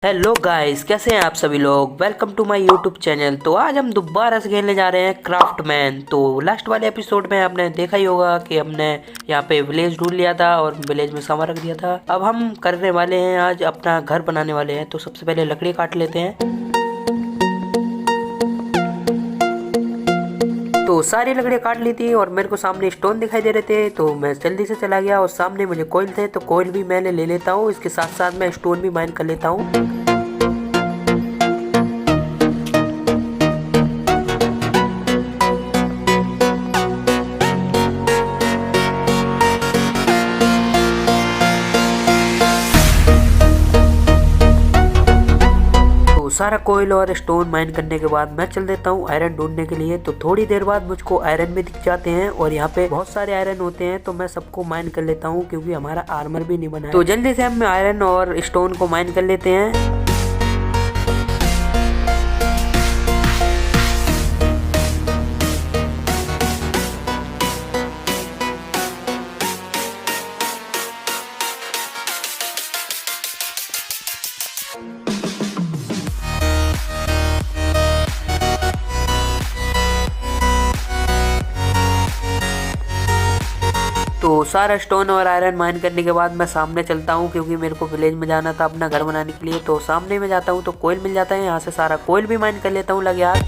Hello guys, कैसे हैं आप सभी लोग। Welcome to my YouTube channel. तो आज हम दोबारा से खेलने जा रहे हैं क्राफ्टमैन। तो लास्ट वाले एपिसोड में आपने देखा ही होगा कि हमने यहाँ पे विलेज ढूंढ लिया था और विलेज में सामान रख दिया था। अब हम करने वाले हैं, आज अपना घर बनाने वाले हैं। तो सबसे पहले लकड़ी काट लेते हैं। तो सारी लकड़ियाँ काट ली थी और मेरे को सामने स्टोन दिखाई दे रहे थे, तो मैं जल्दी से चला गया और सामने मुझे कोयल थे, तो कोयल भी मैंने ले लेता हूँ। इसके साथ साथ मैं स्टोन भी माइन कर लेता हूँ। सारा कोयल और स्टोन माइन करने के बाद मैं चल देता हूँ आयरन ढूंढने के लिए। तो थोड़ी देर बाद मुझको आयरन भी दिख जाते हैं और यहाँ पे बहुत सारे आयरन होते हैं, तो मैं सबको माइन कर लेता हूँ क्योंकि हमारा आर्मर भी नहीं बना है। तो जल्दी से हम आयरन और स्टोन को माइन कर लेते हैं। तो सारा स्टोन और आयरन माइन करने के बाद मैं सामने चलता हूँ क्योंकि मेरे को विलेज में जाना था अपना घर बनाने के लिए। तो सामने में जाता हूँ तो कोयल मिल जाता है, यहाँ से सारा कोयल भी माइन कर लेता हूँ लग यार।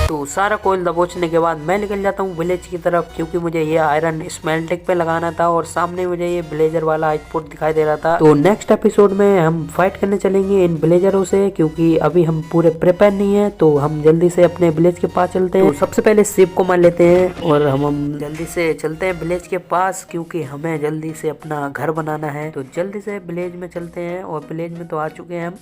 तो सारा कोयल दबोचने के बाद मैं निकल जाता हूँ विलेज की तरफ क्योंकि मुझे ये आयरन स्मेल्टिंग पे लगाना था और सामने मुझे ये विलेजर वाला आउटपुट दिखाई दे रहा था। तो नेक्स्ट एपिसोड में हम फाइट करने चलेंगे इन विलेजरों से क्योंकि अभी हम पूरे प्रिपेयर नहीं है। तो हम जल्दी से अपने विलेज के पास चलते हैं। तो सबसे पहले शिप को मार लेते हैं और हम जल्दी से चलते हैं विलेज के पास क्योंकि हमें जल्दी से अपना घर बनाना है। तो जल्दी से विलेज में चलते हैं और विलेज में तो आ चुके हैं हम,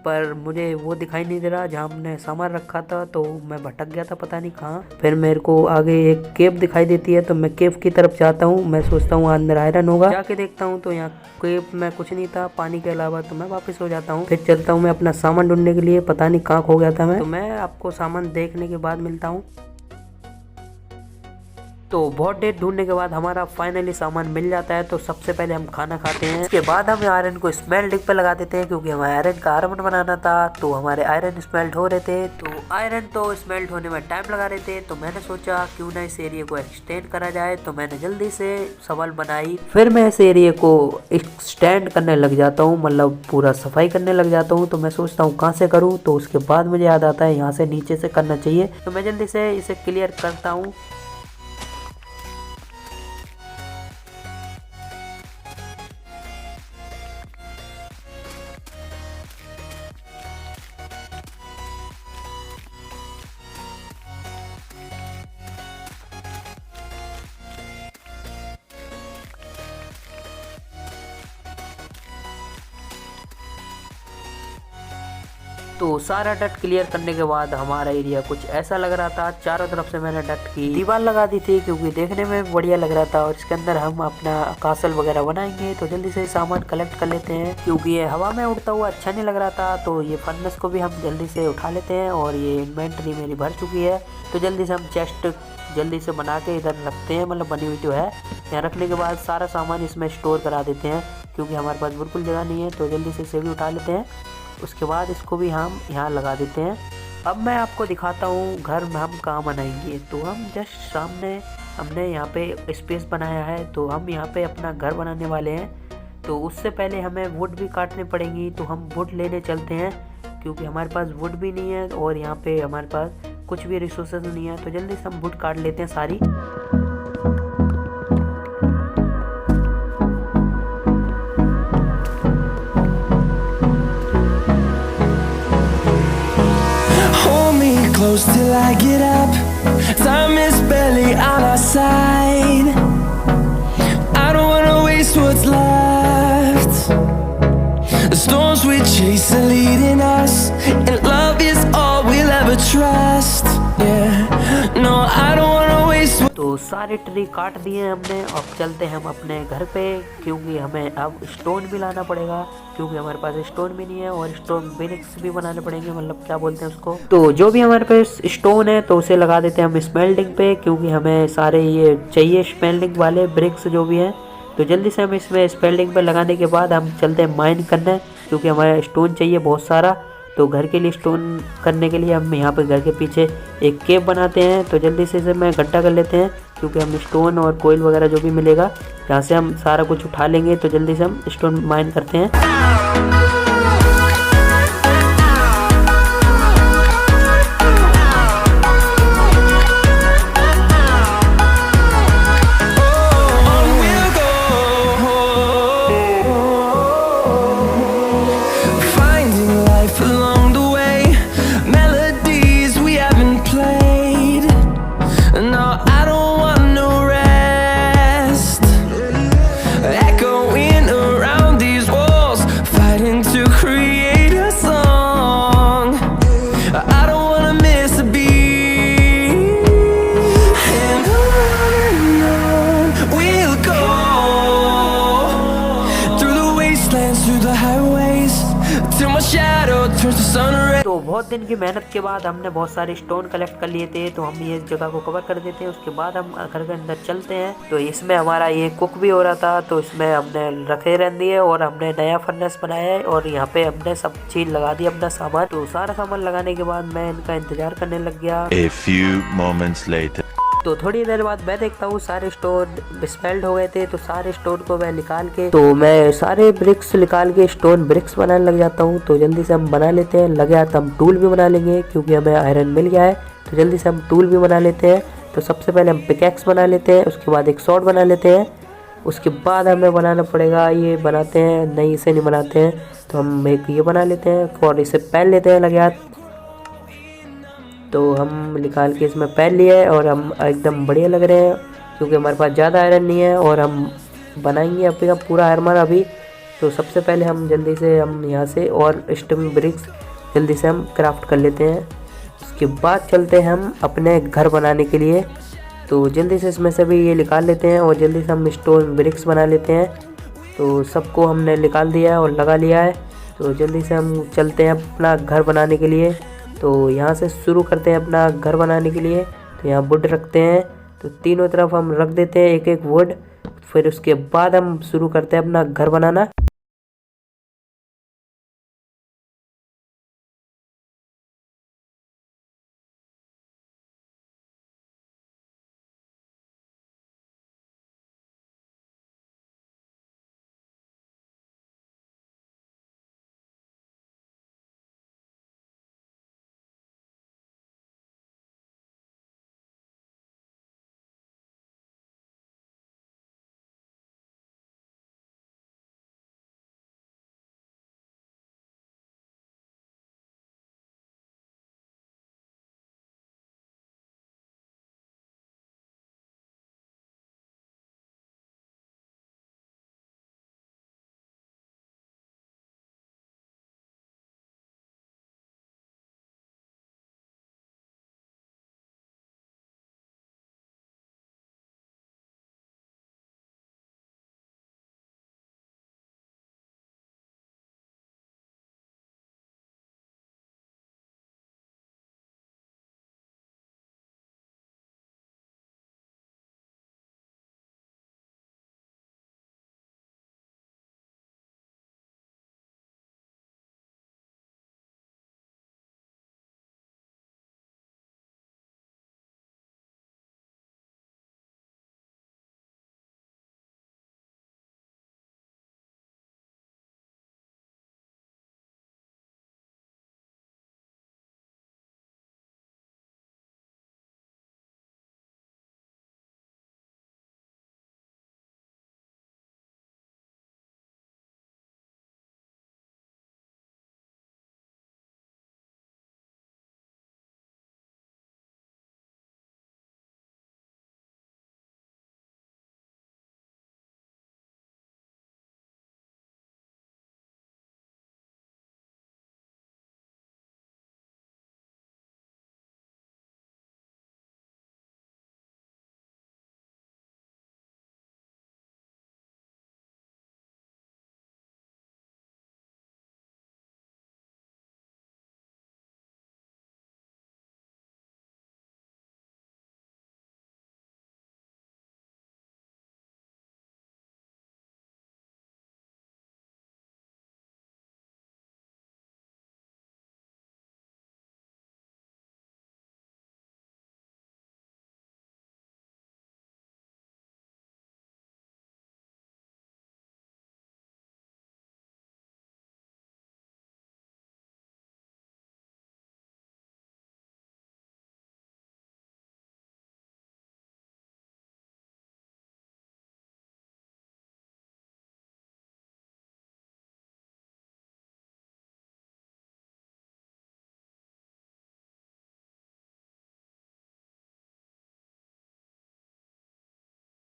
पर मुझे वो दिखाई नहीं दे रहा जहाँ हमने सामान रखा था। तो मैं भटक गया था पता नहीं कहाँ। फिर मेरे को आगे एक केव दिखाई देती है, तो मैं केव की तरफ जाता हूँ। मैं सोचता हूँ अंदर आयरन होगा, जाके देखता हूँ तो यहाँ केव में कुछ नहीं था पानी के अलावा। तो मैं वापस हो जाता हूँ, फिर चलता हूँ मैं अपना सामान ढूंढने के लिए। पता नहीं कहाँ खो गया था मैं। तो मैं आपको सामान देखने के बाद मिलता हूँ। तो बहुत देर ढूंढने के बाद हमारा फाइनली सामान मिल जाता है। तो सबसे पहले हम खाना खाते हैं, इसके बाद हम आयरन को स्मेल्टिंग पे लगा देते हैं क्योंकि हमें आयरन का आर्मर बनाना था। तो हमारे आयरन स्मेल्ट हो रहे थे, तो आयरन तो स्मेल्ट होने में टाइम लगा रहे थे। तो मैंने सोचा क्यों ना इस एरिया को एक्सटेंड करा जाए। तो मैंने जल्दी से सवाल बनाई, फिर मैं इस एरिया को एक्सटेंड करने लग जाता हूँ, मतलब पूरा सफाई करने लग जाता हूँ। तो मैं सोचता हूँ कहाँ से करूँ, तो उसके बाद मुझे याद आता है यहाँ से नीचे से करना चाहिए। तो मैं जल्दी से इसे क्लियर करता हूँ। तो सारा डट क्लियर करने के बाद हमारा एरिया कुछ ऐसा लग रहा था। चारों तरफ से मैंने डट की दीवार लगा दी थी क्योंकि देखने में बढ़िया लग रहा था और इसके अंदर हम अपना कासल वगैरह बनाएंगे। तो जल्दी से सामान कलेक्ट कर लेते हैं क्योंकि ये हवा में उड़ता हुआ अच्छा नहीं लग रहा था। तो ये फर्नेस को भी हम जल्दी से उठा लेते हैं और ये इन्वेंटरी मेरी भर चुकी है। तो जल्दी से हम चेस्ट जल्दी से बना के इधर रखते हैं, मतलब बनी हुई जो है यहाँ रखने के बाद सारा सामान इसमें स्टोर करा देते हैं क्योंकि हमारे पास बिल्कुल जगह नहीं है। तो जल्दी से इसे भी उठा लेते हैं, उसके बाद इसको भी हम यहाँ लगा देते हैं। अब मैं आपको दिखाता हूँ घर में हम कहाँ बनाएंगे। तो हम जस्ट सामने हमने यहाँ पे स्पेस बनाया है, तो हम यहाँ पे अपना घर बनाने वाले हैं। तो उससे पहले हमें वुड भी काटनी पड़ेगी, तो हम वुड लेने चलते हैं क्योंकि हमारे पास वुड भी नहीं है और यहाँ पे हमारे पास कुछ भी रिसोर्सेज नहीं है। तो जल्दी से हम वुड काट लेते हैं सारी। Close till I get up. Time is barely on our side. I don't wanna waste what's left. The storms we chase are leading us, and love is all we'll ever trust. Yeah, no, I don't wanna waste. तो सारे tree काट दिए हमने। अब चलते हैं हम अपने घर पे क्योंकि हमें अब स्टोन भी लाना पड़ेगा क्योंकि हमारे पास स्टोन भी नहीं है और स्टोन ब्रिक्स भी बनाने पड़ेंगे, मतलब क्या बोलते हैं उसको। तो जो भी हमारे पास स्टोन है तो उसे लगा देते हैं हम स्मेल्टिंग पे क्योंकि हमें सारे ये चाहिए स्मेल्टिंग वाले ब्रिक्स जो भी हैं। तो जल्दी से हम इसमें स्पेल्डिंग पे लगाने के बाद हम चलते हैं माइन करने, क्योंकि हमारा स्टोन चाहिए बहुत सारा। तो घर के लिए स्टोन करने के लिए हम यहाँ पे घर के पीछे एक केव बनाते हैं। तो जल्दी से इसे मैं गड्ढा कर लेते हैं, क्योंकि हम स्टोन और कोयल वगैरह जो भी मिलेगा यहाँ से हम सारा कुछ उठा लेंगे। तो जल्दी से हम स्टोन माइन करते हैं। तो बहुत दिन की मेहनत के बाद हमने बहुत सारे स्टोन कलेक्ट कर लिए थे। तो हम ये जगह को कवर कर देते हैं, उसके बाद हम घर के अंदर चलते हैं। तो इसमें हमारा ये कुक भी हो रहा था, तो इसमें हमने रखे रहने दिए और हमने नया फर्नेस बनाया है और यहाँ पे हमने सब चीज लगा दी अपना सामान। तो सारा सामान लगाने के बाद मैं इनका इंतजार करने लग गया। A few moments later. तो थोड़ी देर बाद मैं देखता हूँ सारे स्टोन डिस्पेल्ड हो गए थे। तो सारे स्टोन को मैं निकाल के, तो मैं सारे ब्रिक्स निकाल के स्टोन ब्रिक्स बनाने लग जाता हूँ। तो जल्दी से हम बना लेते हैं। लगे हाथ हम टूल भी बना लेंगे, क्योंकि हमें आयरन मिल गया है। तो जल्दी से हम टूल भी बना लेते हैं। तो सबसे पहले हम पिकैक्स बना लेते हैं, उसके बाद एक शॉर्ट बना लेते हैं। उसके बाद हमें बनाना पड़ेगा, ये बनाते हैं नहीं, इसे नहीं बनाते हैं। तो हम एक ये बना लेते हैं और इसे पहन लेते हैं लगे हाथ। तो हम निकाल के इसमें पहन लिए है और हम एकदम बढ़िया लग रहे हैं, क्योंकि हमारे पास ज़्यादा आयरन नहीं है और हम बनाएंगे अपना पूरा आयरन अभी। तो सबसे पहले हम जल्दी से हम यहाँ से और स्टोन ब्रिक्स जल्दी से हम क्राफ्ट कर लेते हैं। उसके बाद चलते हैं हम अपने घर बनाने के लिए। तो जल्दी से इसमें से भी ये निकाल लेते हैं और जल्दी से हम स्टोन ब्रिक्स बना लेते हैं। तो सबको हमने निकाल दिया है और लगा लिया है। तो जल्दी से हम चलते हैं अपना घर बनाने के लिए। तो यहाँ से शुरू करते हैं अपना घर बनाने के लिए। तो यहाँ वुड रखते हैं, तो तीनों तरफ हम रख देते हैं एक एक वुड। फिर उसके बाद हम शुरू करते हैं अपना घर बनाना।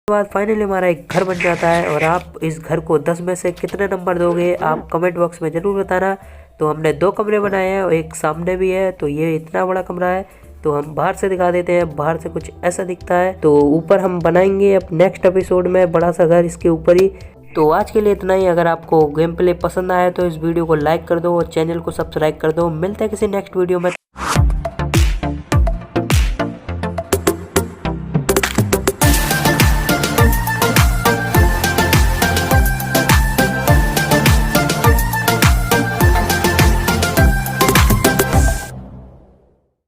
बाद फाइनली हमारा एक घर बन जाता है। और आप इस घर को 10 में से कितने नंबर दोगे आप कमेंट बॉक्स में ज़रूर बताना। तो हमने 2 कमरे बनाए हैं और एक सामने भी है। तो ये इतना बड़ा कमरा है। तो हम बाहर से दिखा देते हैं, बाहर से कुछ ऐसा दिखता है। तो ऊपर हम बनाएंगे अब नेक्स्ट एपिसोड में बड़ा सा घर इसके ऊपर ही। तो आज के लिए इतना ही। अगर आपको गेम प्ले पसंद आया तो इस वीडियो को लाइक कर दो और चैनल को सब्सक्राइब कर दो। मिलते हैं किसी नेक्स्ट वीडियो में।